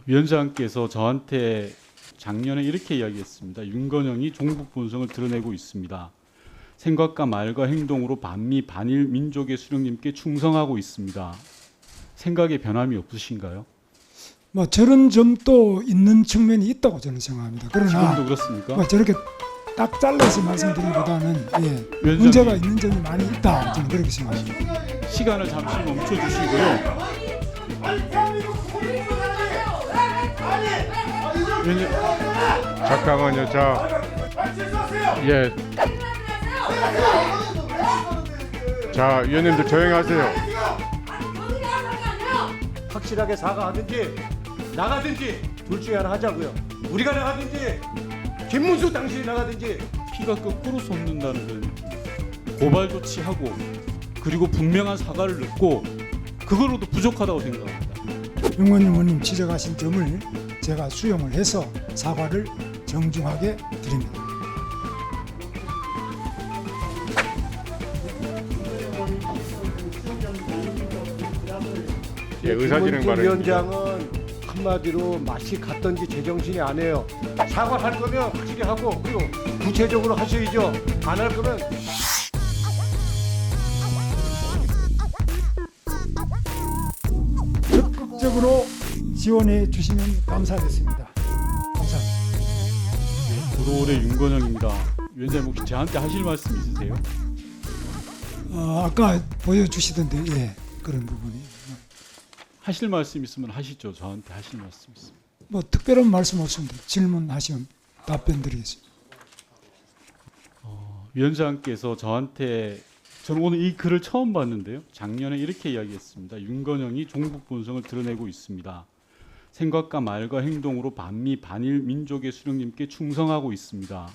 위원장께서 저한테 작년에 이렇게 이야기했습니다. 윤건영이 종북 본성을 드러내고 있습니다. 생각과 말과 행동으로 반미 반일 민족의 수령님께 충성하고 있습니다. 생각에 변함이 없으신가요? 뭐 저런 점도 있는 측면이 있다고 저는 생각합니다. 그러나 지금도 그렇습니까? 뭐 저렇게 딱 잘라서 말씀드리기보다는 위원장님. 문제가 있는 점이 많이 있다 저는 그렇게 생각합니다. 시간을 잠시 멈춰 주시고요. 잠깐만요. 자, 위원님들 조용히 하세요. 확실하게 사과하든지 나가든지 둘 중에 하나 하자고요. 우리가 나가든지 김문수 당신이 나가든지. 피가 거꾸로 솟는다는 그런 느낌. 고발 조치하고 그리고 분명한 사과를 넣고 그걸로도 부족하다고 생각합니다. 윤건영 의원님 지적하신 점을 제가 수용을 해서 사과를 정중하게 드립니다. 예, 의사진행 김문수 발언입니다. 위원장은 한마디로 맛이 갔던지 제정신이 아니에요. 사과할 거면 확실히 하고 그리고 구체적으로 하셔야죠. 안 할 거면 적극적으로 지원해 주시면 감사하겠습니다. 감사합니다. 도로의 윤건영입니다. 위원장님 혹시 저한테 하실 말씀 있으세요? 아까 보여주시던데 그런 부분이 하실 말씀 있으면 하시죠. 저한테 하실 말씀 있으면. 뭐 특별한 말씀 없습니다. 질문하시면 답변 드리겠습니다. 위원장께서 저한테 저는 오늘 이 글을 처음 봤는데요. 작년에 이렇게 이야기했습니다. 윤건영이 종북 본성을 드러내고 있습니다. 생각과 말과 행동으로 반미 반일 민족의 수령님께 충성하고 있습니다.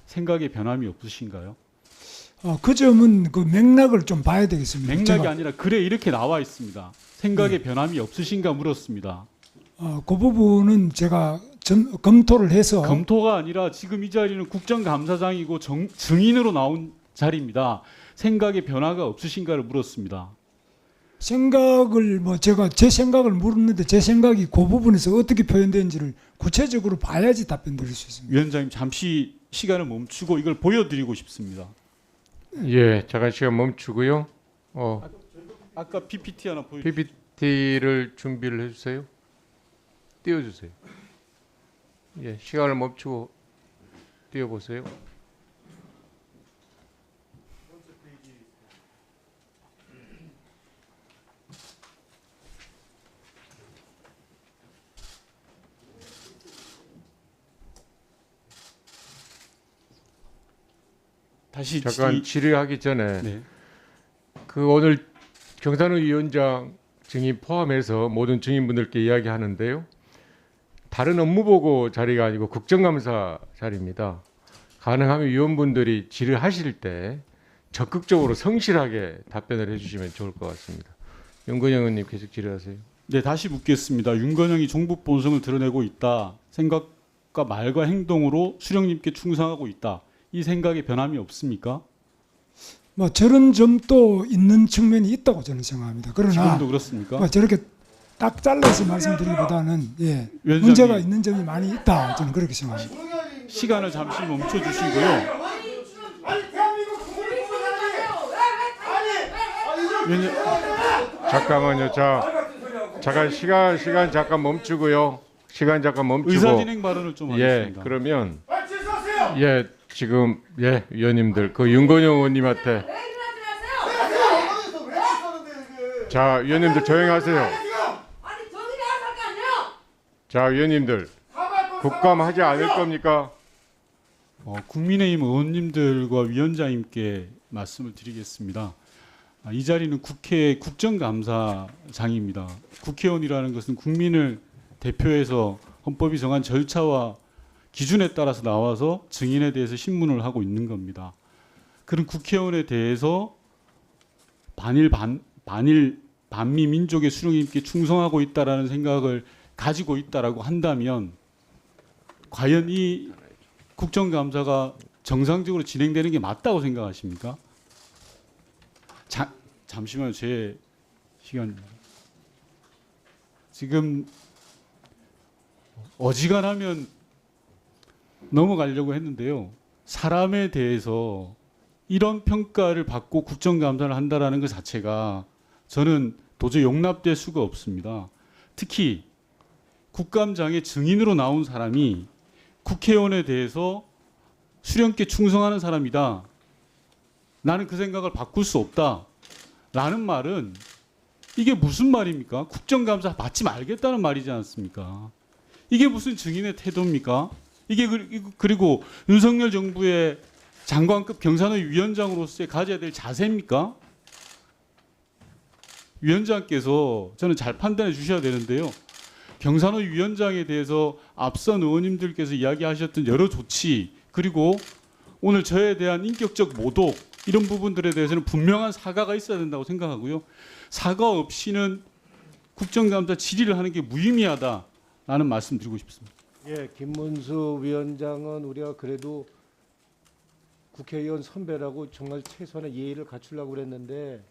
생각에 변함이 없으신가요? 그 점은 그 맥락을 좀 봐야 되겠습니다. 맥락이 아니라 글에 이렇게 나와 있습니다. 생각에 변함이 없으신가 물었습니다. 그 부분은 제가 검토를 해서 검토가 아니라 지금 이 자리는 국정감사장이고 증인으로 나온 자리입니다. 생각에 변화가 없으신가를 물었습니다. 생각을 제가 제 생각을 물었는데 제 생각이 그 부분에서 어떻게 표현되는지를 구체적으로 봐야지 답변 드릴 수 있습니다. 위원장님 잠시 시간을 멈추고 이걸 보여드리고 싶습니다. 예, 잠깐 시간 멈추고요. 아까 PPT 하나 PPT를 준비를 해주세요. 띄워주세요. 예, 시간을 멈추고 띄워보세요. 다시 잠깐 질의하기 전에 네. 그 오늘 경산호 위원장 증인 포함해서 모든 증인분들께 이야기하는데요. 다른 업무보고 자리가 아니고 국정감사 자리입니다. 가능하면 위원분들이 질의하실 때 적극적으로 성실하게 답변을 해주시면 좋을 것 같습니다. 윤건영 의원님 계속 질의하세요. 네, 다시 묻겠습니다. 윤건영이 종북 본성을 드러내고 있다. 생각과 말과 행동으로 수령님께 충성하고 있다. 이 생각에 변함이 없습니까? 뭐 저런 점도 있는 측면이 있다고 저는 생각합니다. 그러나 지금도 그렇습니까? 뭐 저렇게 딱 잘라서 말씀드리기보다는 위원장님. 문제가 있는 점이 많이 있다 저는 그렇게 생각합니다. 시간을 잠시 멈춰 주시고요. 잠깐만요. 잠깐 시간 잠깐 멈추고요. 시간 잠깐 멈추고. 의사진행 발언을 좀 예, 하겠습니다. 그러면 지금 위원님들 그 윤건영 의원님한테 자 위원님들 조용히 하세요. 자 위원님들 국감하지 않을 겁니까? 국민의힘 의원님들과 위원장님께 말씀을 드리겠습니다. 이 자리는 국회 국정감사장입니다. 국회의원이라는 것은 국민을 대표해서 헌법이 정한 절차와 기준에 따라서 나와서 증인에 대해서 신문을 하고 있는 겁니다. 그런 국회의원에 대해서 반미 민족의 수령님께 충성하고 있다라는 생각을 가지고 있다라고 한다면 과연 이 국정감사가 정상적으로 진행되는 게 맞다고 생각하십니까? 잠시만요. 제 시간. 지금 어지간하면 넘어가려고 했는데요. 사람에 대해서 이런 평가를 받고 국정감사를 한다라는 것 자체가 저는 도저히 용납될 수가 없습니다. 특히 국감장에 증인으로 나온 사람이 국회의원에 대해서 수령께 충성하는 사람이다. 나는 그 생각을 바꿀 수 없다. 라는 말은 이게 무슨 말입니까? 국정감사 받지 말겠다는 말이지 않습니까? 이게 무슨 증인의 태도입니까? 이게 그리고 윤석열 정부의 장관급 경산의 위원장으로서의 가져야 될 자세입니까? 위원장께서 저는 잘 판단해 주셔야 되는데요. 경산의 위원장에 대해서 앞선 의원님들께서 이야기하셨던 여러 조치 그리고 오늘 저에 대한 인격적 모독 이런 부분들에 대해서는 분명한 사과가 있어야 된다고 생각하고요. 사과 없이는 국정감사 질의를 하는 게 무의미하다라는 말씀 드리고 싶습니다. 예, 김문수 위원장은 우리가 그래도 국회의원 선배라고 정말 최소한의 예의를 갖추려고 그랬는데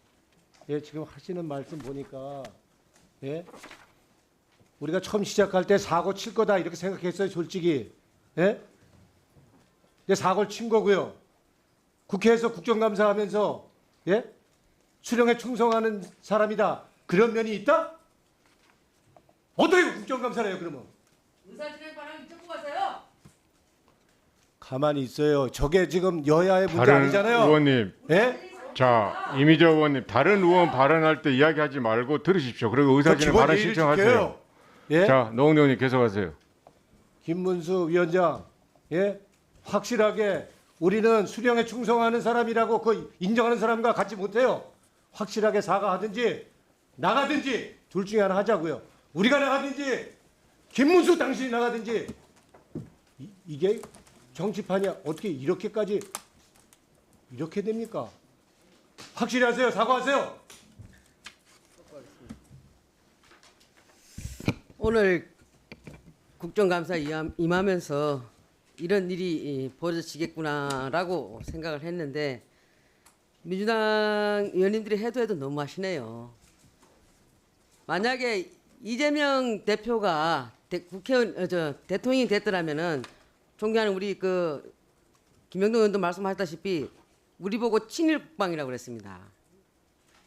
예, 지금 하시는 말씀 보니까 예, 우리가 처음 시작할 때 사고 칠 거다 이렇게 생각했어요, 솔직히. 예? 근데 사고를 친 거고요. 국회에서 국정감사하면서 예? 수령에 충성하는 사람이다. 그런 면이 있다? 어떻게 국정감사를 해요, 그러면? 의사진행반항 잊고 가세요. 가만히 있어요. 저게 지금 여야의 문제 다른 아니잖아요. 의원님, 예? 자 이미정 의원님, 다른 의원 발언할 때 이야기하지 말고 들으십시오. 그리고 의사진행 발언 신청하세요. 예? 자 노웅래 의원님 계속하세요. 김문수 위원장, 예? 확실하게 우리는 수령에 충성하는 사람이라고 그 인정하는 사람과 같이 못해요. 확실하게 사과하든지 나가든지 둘 중에 하나 하자고요. 우리가 나가든지 김문수 당신이 나가든지 이게 정치판이 어떻게 이렇게까지 이렇게 됩니까? 확실히 하세요. 사과하세요. 오늘 국정감사 임하면서 이런 일이 벌어지겠구나라고 생각을 했는데 민주당 의원님들이 해도 너무하시네요. 만약에 이재명 대표가 국회의원 대통령이 됐더라면은 존경하는 우리 그 김영동 의원도 말씀하셨다시피 우리 보고 친일 국방이라고 그랬습니다.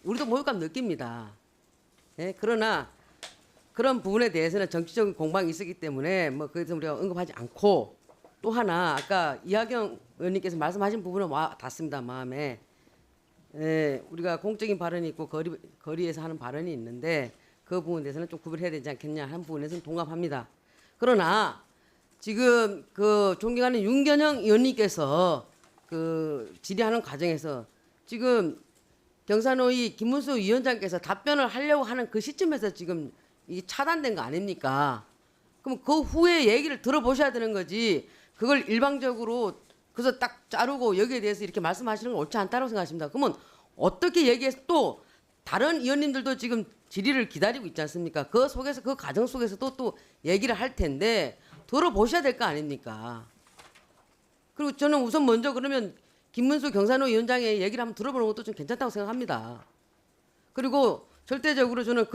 우리도 모욕감 느낍니다. 예? 그러나 그런 부분에 대해서는 정치적인 공방이 있었기 때문에 뭐 그래서 우리가 언급하지 않고 또 하나 아까 이하경 의원님께서 말씀하신 부분은 와 닿습니다 마음에. 예, 우리가 공적인 발언이 있고 거리에서 하는 발언이 있는데 그 부분에 대해서는 좀 구별해야 되지 않겠냐 하는 부분에서는 동감합니다. 그러나 지금 그 존경하는 윤건영 의원님께서 그 질의하는 과정에서 지금 경산호위 김문수 위원장께서 답변을 하려고 하는 그 시점에서 지금 이 차단된 거 아닙니까? 그럼 그 후에 얘기를 들어보셔야 되는 거지. 그걸 일방적으로 그래서 딱 자르고 여기에 대해서 이렇게 말씀하시는 건 옳지 않다고 생각하십니다. 그러면 어떻게 얘기해서 또 다른 의원님들도 지금 질의를 기다리고 있지 않습니까? 그 속에서 그 과정 속에서도 또 얘기를 할 텐데 들어보셔야 될 거 아닙니까? 그리고 저는 우선 먼저 그러면 김문수 경산호 위원장의 얘기를 한번 들어보는 것도 좀 괜찮다고 생각합니다. 그리고 절대적으로 저는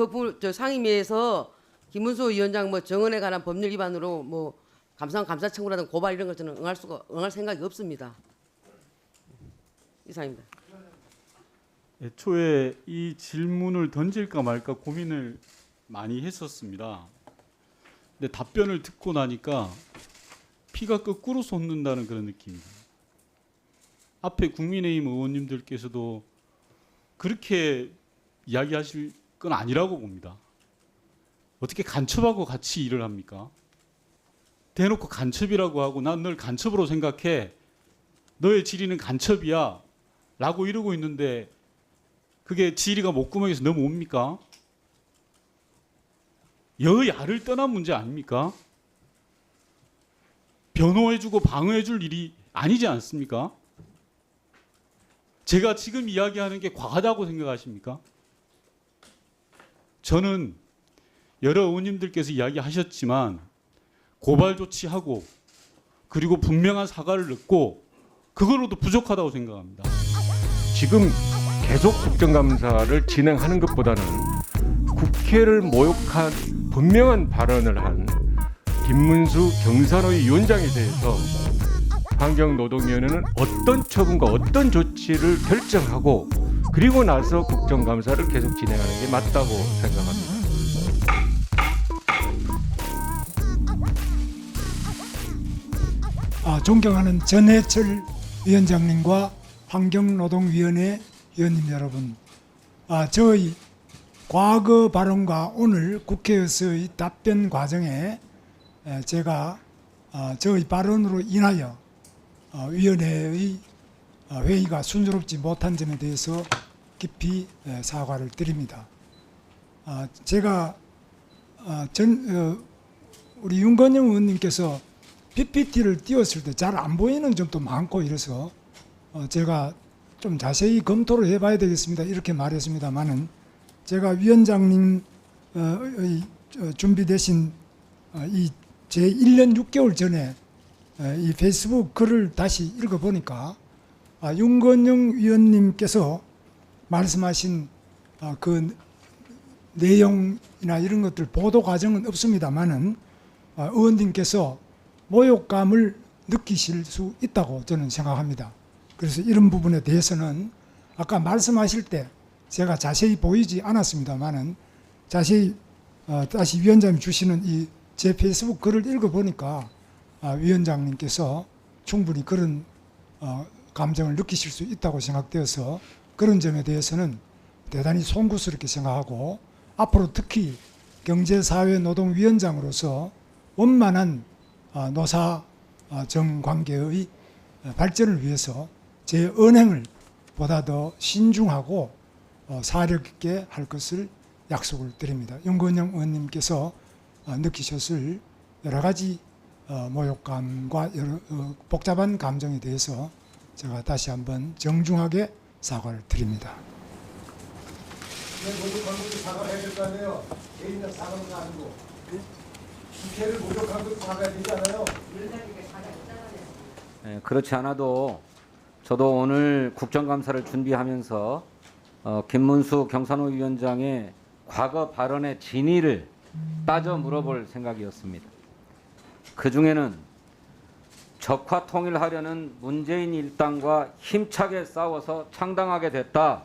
저 상임위에서 김문수 위원장 뭐 정언에 관한 법률 위반으로 뭐 감사 청구라든 고발 이런 걸 저는 응할 생각이 없습니다. 이상입니다. 애초에 이 질문을 던질까 말까 고민을 많이 했었습니다. 근데 답변을 듣고 나니까 피가 거꾸로 솟는다는 그런 느낌입니다. 앞에 국민의힘 의원님들께서도 그렇게 이야기하실 건 아니라고 봅니다. 어떻게 간첩하고 같이 일을 합니까? 대놓고 간첩이라고 하고 난 널 간첩으로 생각해. 너의 질의는 간첩이야. 라고 이러고 있는데 그게 질의가 목구멍에서 넘어옵니까? 여야를 떠난 문제 아닙니까? 변호해주고 방어해줄 일이 아니지 않습니까? 제가 지금 이야기하는 게 과하다고 생각하십니까? 저는 여러 의원님들께서 이야기하셨지만 고발 조치하고 그리고 분명한 사과를 넣고 그거로도 부족하다고 생각합니다. 지금 계속 국정감사를 진행하는 것보다는 국회를 모욕한 분명한 발언을 한 김문수 경산의 위원장에 대해서 환경노동위원회는 어떤 처분과 어떤 조치를 결정하고 그리고 나서 국정감사를 계속 진행하는 게 맞다고 생각합니다. 존경하는 전해철 위원장님과 환경노동위원회 위원님 여러분, 저희 과거 발언과 오늘 국회에서의 답변 과정에 제가 저희 발언으로 인하여 위원회의 회의가 순조롭지 못한 점에 대해서 깊이 사과를 드립니다. 제가 우리 윤건영 의원님께서 PPT를 띄웠을 때 잘 안 보이는 점도 많고 이래서 제가 좀 자세히 검토를 해봐야 되겠습니다. 이렇게 말했습니다만은 제가 위원장님의 준비되신 이 제 1년 6개월 전에 이 페이스북 글을 다시 읽어보니까 윤건영 위원님께서 말씀하신 그 내용이나 이런 것들 보도 과정은 없습니다만은 의원님께서 모욕감을 느끼실 수 있다고 저는 생각합니다. 그래서 이런 부분에 대해서는 아까 말씀하실 때 제가 자세히 보이지 않았습니다만은 자세히 다시 위원장님 주시는 이 제 페이스북 글을 읽어보니까 위원장님께서 충분히 그런 감정을 느끼실 수 있다고 생각되어서 그런 점에 대해서는 대단히 송구스럽게 생각하고 앞으로 특히 경제사회노동위원장으로서 원만한 노사 정관계의 발전을 위해서 제 언행을 보다 더 신중하고 사력 있게 할 것을 약속을 드립니다. 윤건영 의원님께서 느끼셨을 여러 가지 모욕감과 여러 복잡한 감정에 대해서 제가 다시 한번 정중하게 사과를 드립니다. 모욕한 것도 사과를 해야 될 거 아니에요. 개인적 사과는 아니고 국회를 모욕한 것도 사과해야 되지 않아요? 네, 그렇지 않아도 저도 오늘 국정감사를 준비하면서 김문수 경산호 위원장의 과거 발언의 진위를 따져 물어볼 생각이었습니다. 그 중에는 적화 통일하려는 문재인 일당과 힘차게 싸워서 창당하게 됐다,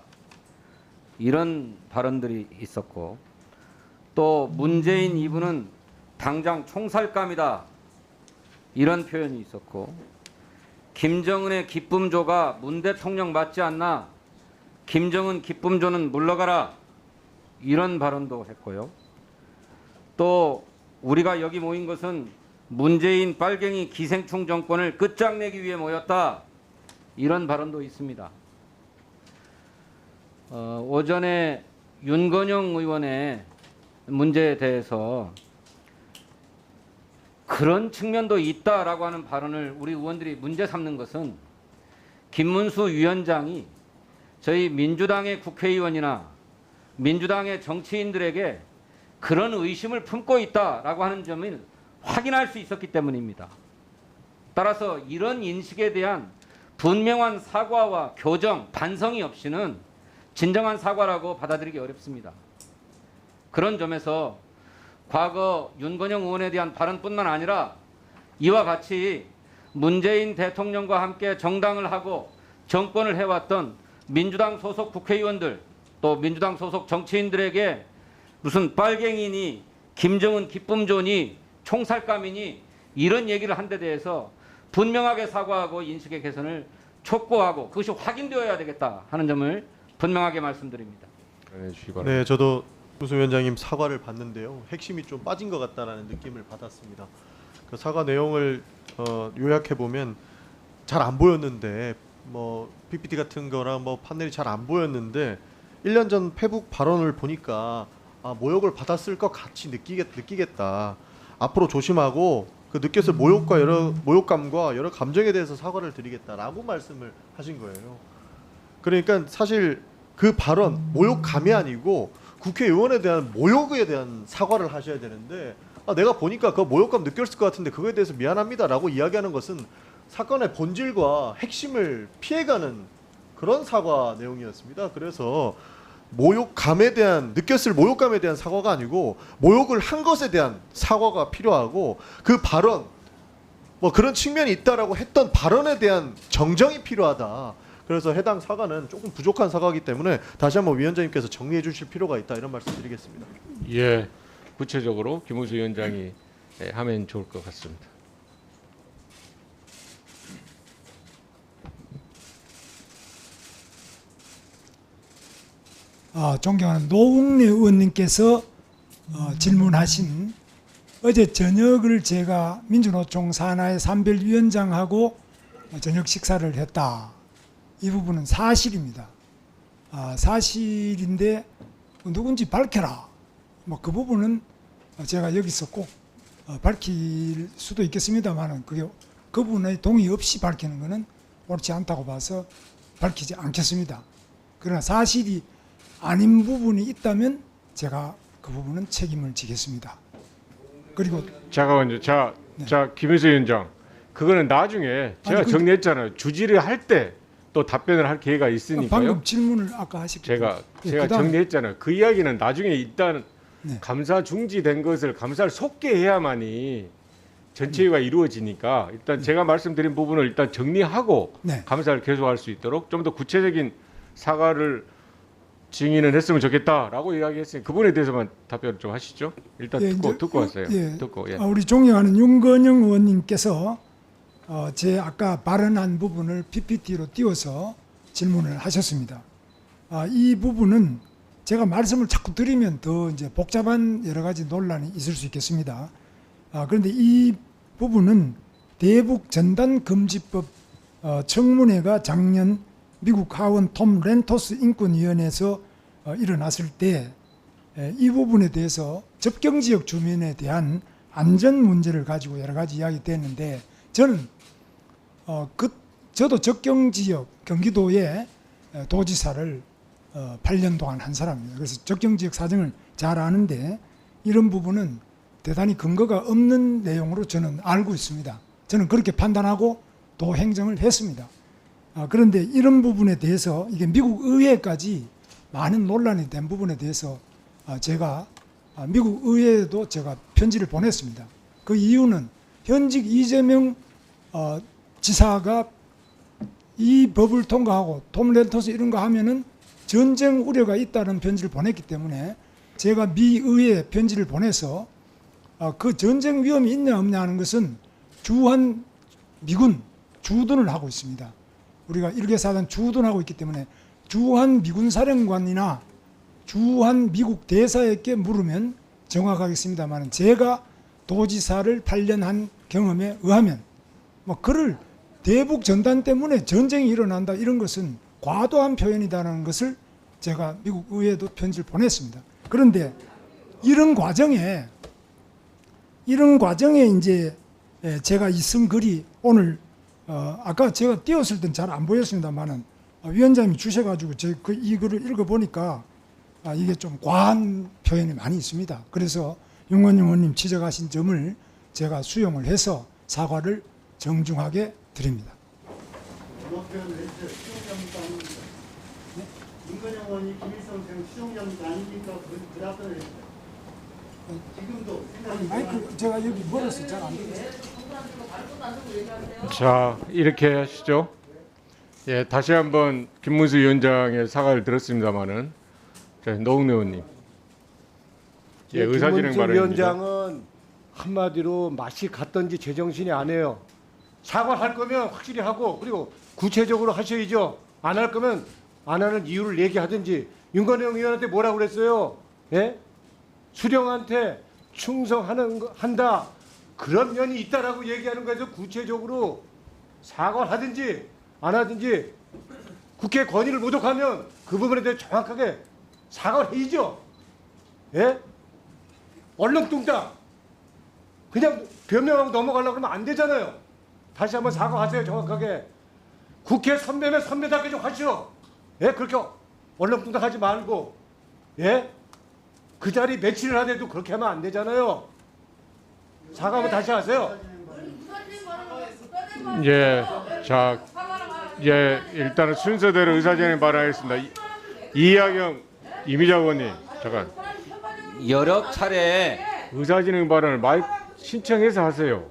이런 발언들이 있었고, 또 문재인 이분은 당장 총살감이다, 이런 표현이 있었고, 김정은의 기쁨조가 문 대통령 맞지 않나, 김정은 기쁨조는 물러가라, 이런 발언도 했고요. 또 우리가 여기 모인 것은 문재인 빨갱이 기생충 정권을 끝장내기 위해 모였다, 이런 발언도 있습니다. 오전에 윤건영 의원의 문제에 대해서 그런 측면도 있다라고 하는 발언을 우리 의원들이 문제 삼는 것은 김문수 위원장이 저희 민주당의 국회의원이나 민주당의 정치인들에게 그런 의심을 품고 있다라고 하는 점을 확인할 수 있었기 때문입니다. 따라서 이런 인식에 대한 분명한 사과와 교정, 반성이 없이는 진정한 사과라고 받아들이기 어렵습니다. 그런 점에서 과거 윤건영 의원에 대한 발언뿐만 아니라 이와 같이 문재인 대통령과 함께 정당을 하고 정권을 해왔던 민주당 소속 국회의원들, 또 민주당 소속 정치인들에게 무슨 빨갱이니 김정은 기쁨조니 총살감이니 이런 얘기를 한 데 대해서 분명하게 사과하고 인식의 개선을 촉구하고 그것이 확인되어야 되겠다 하는 점을 분명하게 말씀드립니다. 네, 저도 김문수 위원장님 사과를 봤는데요. 핵심이 좀 빠진 것 같다라는 느낌을 받았습니다. 그 사과 내용을 요약해 보면 잘 안 보였는데 뭐 PPT 같은 거랑 뭐 판넬이 잘 안 보였는데 1년 전 페북 발언을 보니까 모욕을 받았을 것 같이 느끼겠다. 앞으로 조심하고 그 느꼈을 모욕감과 여러 감정에 대해서 사과를 드리겠다라고 말씀을 하신 거예요. 그러니까 사실 그 발언 모욕감이 아니고 국회의원에 대한 모욕에 대한 사과를 하셔야 되는데 내가 보니까 그 모욕감 느꼈을 것 같은데 그거에 대해서 미안합니다라고 이야기하는 것은 사건의 본질과 핵심을 피해가는 그런 사과 내용이었습니다. 그래서 모욕감에 대한 느꼈을 모욕감에 대한 사과가 아니고 모욕을 한 것에 대한 사과가 필요하고 그 발언 뭐 그런 측면이 있다라고 했던 발언에 대한 정정이 필요하다. 그래서 해당 사과는 조금 부족한 사과이기 때문에 다시 한번 위원장님께서 정리해 주실 필요가 있다 이런 말씀드리겠습니다. 예, 구체적으로 김문수 위원장이 하면 좋을 것 같습니다. 존경하는 노웅래 의원님께서 질문하신 어제 저녁을 제가 민주노총 산하의 산별위원장하고 저녁 식사를 했다. 이 부분은 사실입니다. 사실인데 누군지 밝혀라. 뭐 그 부분은 제가 여기서 꼭 밝힐 수도 있겠습니다만은 그게 그분의 동의 없이 밝히는 것은 옳지 않다고 봐서 밝히지 않겠습니다. 그러나 사실이 아닌 부분이 있다면 제가 그 부분은 책임을 지겠습니다. 그리고 잠깐만요. 자, 김윤수 위원장, 그거는 나중에 제가 아니, 정리했잖아요. 주지를 할 때 또 답변을 할 기회가 있으니까요. 방금 질문을 아까 하셨기 제가 그다음에 정리했잖아요. 그 이야기는 나중에 일단 네. 감사 중지된 것을 감사를 속개해야만이 전체가 이루어지니까 일단 제가 말씀드린 부분을 일단 정리하고 네. 감사를 계속할 수 있도록 좀 더 구체적인 사과를 증인은 했으면 좋겠다라고 이야기했으니 그 부분에 대해서만 답변을 좀 하시죠. 일단 예, 듣고 왔어요. 예. 듣고 예. 우리 존경하는 윤건영 의원님께서 제 아까 발언한 부분을 PPT로 띄워서 질문을 하셨습니다. 이 부분은 제가 말씀을 자꾸 드리면 더 이제 복잡한 여러 가지 논란이 있을 수 있겠습니다. 그런데 이 부분은 대북 전단 금지법 청문회가 작년 미국 하원 톰 렌토스 인권위원회에서 일어났을 때 이 부분에 대해서 접경지역 주민에 대한 안전 문제를 가지고 여러 가지 이야기됐는데 저는 저도 접경지역 경기도의 도지사를 8년 동안 한 사람입니다. 그래서 접경지역 사정을 잘 아는데 이런 부분은 대단히 근거가 없는 내용으로 저는 알고 있습니다. 저는 그렇게 판단하고 도 행정을 했습니다. 그런데 이런 부분에 대해서 이게 미국 의회까지 많은 논란이 된 부분에 대해서 제가 미국 의회에도 제가 편지를 보냈습니다. 그 이유는 현직 이재명 지사가 이 법을 통과하고 톰 렌토스 이런 거 하면은 전쟁 우려가 있다는 편지를 보냈기 때문에 제가 미 의회에 편지를 보내서 그 전쟁 위험이 있냐 없냐 하는 것은 주한 미군 주둔을 하고 있습니다. 우리가 일개사단 주둔하고 있기 때문에 주한 미군 사령관이나 주한 미국 대사에게 물으면 정확하겠습니다만 제가 도지사를 8년 한 경험에 의하면 뭐 그를 대북 전단 때문에 전쟁이 일어난다 이런 것은 과도한 표현이다라는 것을 제가 미국 의회에도 편지를 보냈습니다. 그런데 이런 과정에 이제 제가 쓴 글이 오늘 아까 제가 띄웠을 땐 잘 안 보였습니다만은 위원장님이 주셔가지고 이 글을 읽어보니까 이게 좀 과한 표현이 많이 있습니다. 그래서 윤건영 의원님 지적하신 점을 제가 수용을 해서 사과를 정중하게 드립니다. 윤건영 의원이 김일성 전 수종자입니까 아닙니까? 그 답변을 했어요. 지금도 마이크 제가 여기 멀어서 잘 안 들려요. 자, 이렇게 하시죠. 예, 다시 한번 김문수 위원장의 사과를 들었습니다마는 노웅래 의원님. 예, 의사진행 김문수 발언입니다. 위원장은 한마디로 맛이 갔던지 제정신이 아니에요. 사과할 거면 확실히 하고 그리고 구체적으로 하셔야죠. 안 할 거면 안 하는 이유를 얘기하든지. 윤건영 의원한테 뭐라고 그랬어요? 예? 수령한테 충성한다. 그런 면이 있다라고 얘기하는 거에서 구체적으로 사과를 하든지 안 하든지 국회 건의를 모독하면 그 부분에 대해 정확하게 사과를 해야죠. 예? 얼렁뚱땅 그냥 변명하고 넘어가려고 그러면 안 되잖아요. 다시 한번 사과하세요. 정확하게. 국회 선배면 선배답게 좀 하시오. 예? 그렇게 얼렁뚱땅 하지 말고. 예? 그 자리 며칠을 하더라도 그렇게 하면 안 되잖아요. 사과하면 다시 하세요. 예, 자, 예, 일단은 순서대로 의사진행 발언하겠습니다. 이하경 이미자 의원님 잠깐 여러 차례 의사진행 발언을 마이크 신청해서 하세요.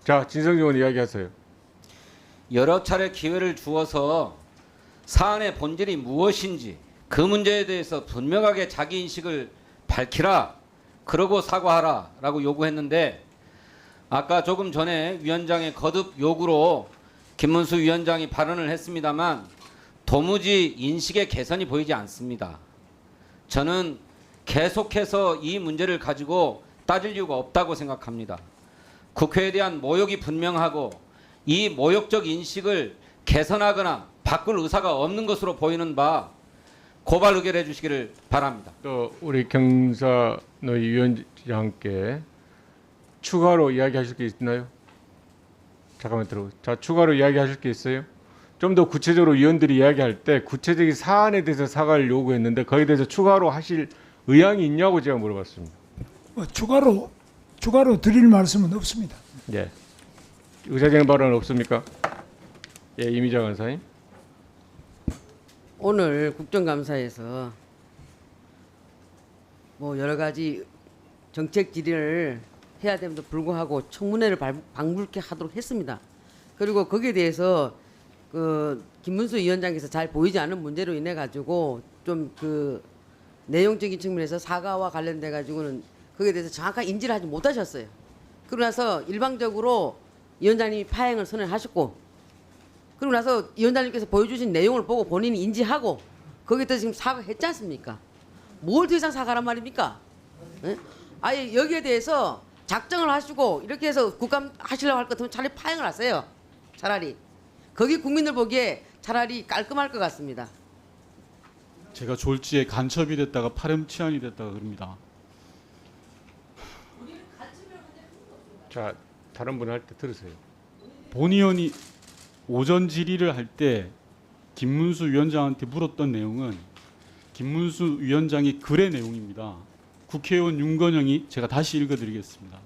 자 진성준 의원 이야기하세요. 여러 차례 기회를 주어서 사안의 본질이 무엇인지 그 문제에 대해서 분명하게 자기 인식을 밝히라. 그러고 사과하라라고 요구했는데 아까 조금 전에 위원장의 거듭 요구로 김문수 위원장이 발언을 했습니다만 도무지 인식의 개선이 보이지 않습니다. 저는 계속해서 이 문제를 가지고 따질 이유가 없다고 생각합니다. 국회에 대한 모욕이 분명하고 이 모욕적 인식을 개선하거나 바꿀 의사가 없는 것으로 보이는 바 고발 의결해 주시기를 바랍니다. 또 우리 경사노 위원장께 추가로 이야기하실 게 있나요? 잠깐만 들어. 자 추가로 이야기하실 게 있어요? 좀 더 구체적으로 위원들이 이야기할 때 구체적인 사안에 대해서 사과를 요구했는데 거기에 대해서 추가로 하실 의향이 있냐고 제가 물어봤습니다. 추가로 드릴 말씀은 없습니다. 예. 의사진행 발언 없습니까? 예, 이미자 간사님. 오늘 국정감사에서 뭐 여러 가지 정책 질의를 해야 됨에도 불구하고 청문회를 방불케 하도록 했습니다. 그리고 거기에 대해서 그 김문수 위원장께서 잘 보이지 않는 문제로 인해 가지고 좀 그 내용적인 측면에서 사과와 관련돼 가지고는 거기에 대해서 정확한 인지를 하지 못하셨어요. 그러고 나서 일방적으로 위원장님이 파행을 선언하셨고, 그러고 나서 위원장님께서 보여주신 내용을 보고 본인이 인지하고 거기에 대해서 지금 사과했지 않습니까? 뭘 더 이상 사과란 말입니까? 예? 아예 여기에 대해서 작정을 하시고 이렇게 해서 국감 하시려고 할 것 같으면 차라리 파행을 하세요. 차라리 거기 국민들 보기에 차라리 깔끔할 것 같습니다. 제가 졸지에 간첩이 됐다가 파렴치한이 됐다가 그럽니다. 자, 다른 분 할 때 들으세요. 본 의원이 오전 질의를 할 때 김문수 위원장한테 물었던 내용은 김문수 위원장의 글의 내용입니다. 국회의원 윤건영이 제가 다시 읽어드리겠습니다.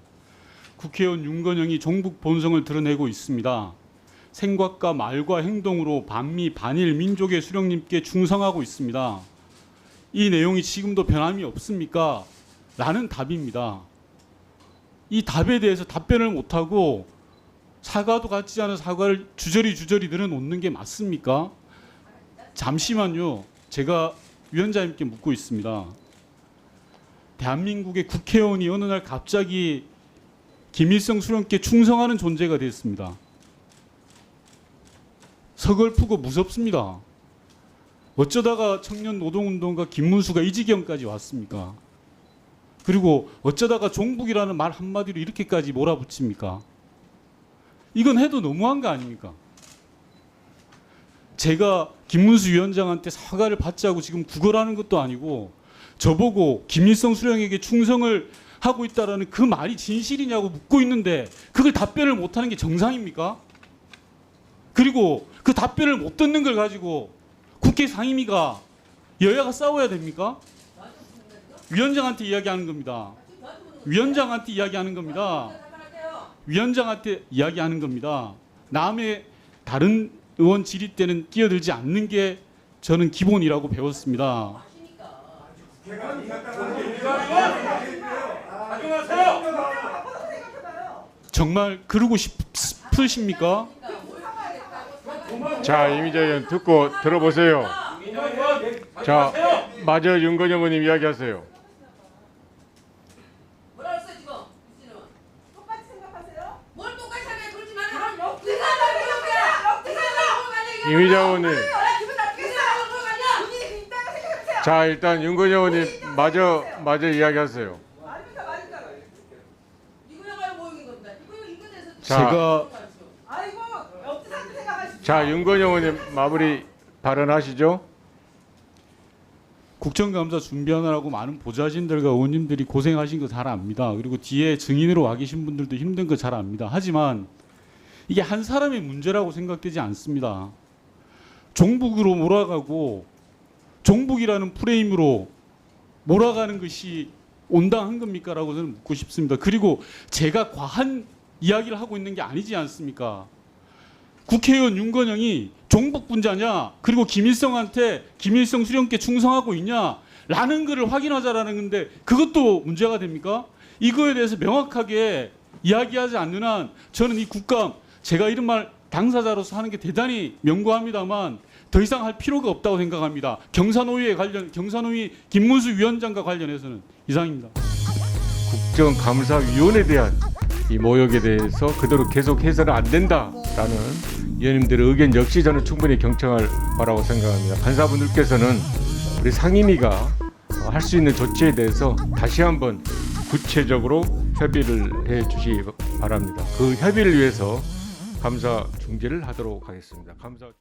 국회의원 윤건영이 종북 본성을 드러내고 있습니다. 생각과 말과 행동으로 반미 반일 민족의 수령님께 충성하고 있습니다. 이 내용이 지금도 변함이 없습니까? 라는 답입니다. 이 답에 대해서 답변을 못하고 사과도 같지 않은 사과를 주저리 늘어놓는 게 맞습니까? 잠시만요. 제가 위원장님께 묻고 있습니다. 대한민국의 국회의원이 어느 날 갑자기 김일성 수령께 충성하는 존재가 됐습니다. 서글프고 무섭습니다. 어쩌다가 청년 노동운동가 김문수가 이 지경까지 왔습니까? 그리고 어쩌다가 종북이라는 말 한마디로 이렇게까지 몰아붙입니까? 이건 해도 너무한 거 아닙니까? 제가 김문수 위원장한테 사과를 받자고 지금 구걸하는 것도 아니고 저보고 김일성 수령에게 충성을 하고 있다라는 그 말이 진실이냐고 묻고 있는데 그걸 답변을 못하는 게 정상입니까? 그리고 그 답변을 못 듣는 걸 가지고 국회 상임위가 여야가 싸워야 됩니까? 위원장한테 이야기하는 겁니다. 위원장한테 이야기하는 겁니다. 위원장한테 이야기하는 겁니다. 남의 다른 의원 질의 때는 끼어들지 않는 게 저는 기본이라고 배웠습니다. 정말 그러고 싶으십니까? 자, 이미자 의원 듣고 들어보세요. 자, 마저 윤건영 의원님 이야기하세요. 뭐라 했어 지금? 똑같이 생각하세요? 뭘 똑같이 하냐 그러지 마. 이미자 의원님. 기분 나쁘겠어요. 본인이 그 있다고 생각하세요. 자, 일단 윤건영 의원님 마저 이야기하세요. 말입니까? 이거야말로 모욕인 겁니다. 이거 대해서 자, 제가 아이고 역지사지 생각하시죠. 자, 윤건영 의원님 마무리 발언하시죠. 국정감사 준비하느라고 많은 보좌진들과 의원님들이 고생하신 거 잘 압니다. 그리고 뒤에 증인으로 와 계신 분들도 힘든 거 잘 압니다. 하지만 이게 한 사람의 문제라고 생각되지 않습니다. 종북으로 몰아가고 종북이라는 프레임으로 몰아가는 것이 온당한 겁니까? 라고 저는 묻고 싶습니다. 그리고 제가 과한 이야기를 하고 있는 게 아니지 않습니까? 국회의원 윤건영이 종북 분자냐, 그리고 김일성한테 김일성 수령께 충성하고 있냐, 라는 것을 확인하자라는 건데 그것도 문제가 됩니까? 이거에 대해서 명확하게 이야기하지 않는 한 저는 이 국감, 제가 이런 말 당사자로서 하는 게 대단히 명구합니다만 더 이상 할 필요가 없다고 생각합니다. 경사노위에 관련, 경사노위 김문수 위원장과 관련해서는 이상입니다. 국정감사위원회에 대한 이 모욕에 대해서 그대로 계속 해서는 안 된다라는 의원님들의 의견 역시 저는 충분히 경청할 바라고 생각합니다. 판사분들께서는 우리 상임위가 할 수 있는 조치에 대해서 다시 한번 구체적으로 협의를 해 주시기 바랍니다. 그 협의를 위해서 감사 중지를 하도록 하겠습니다. 감사.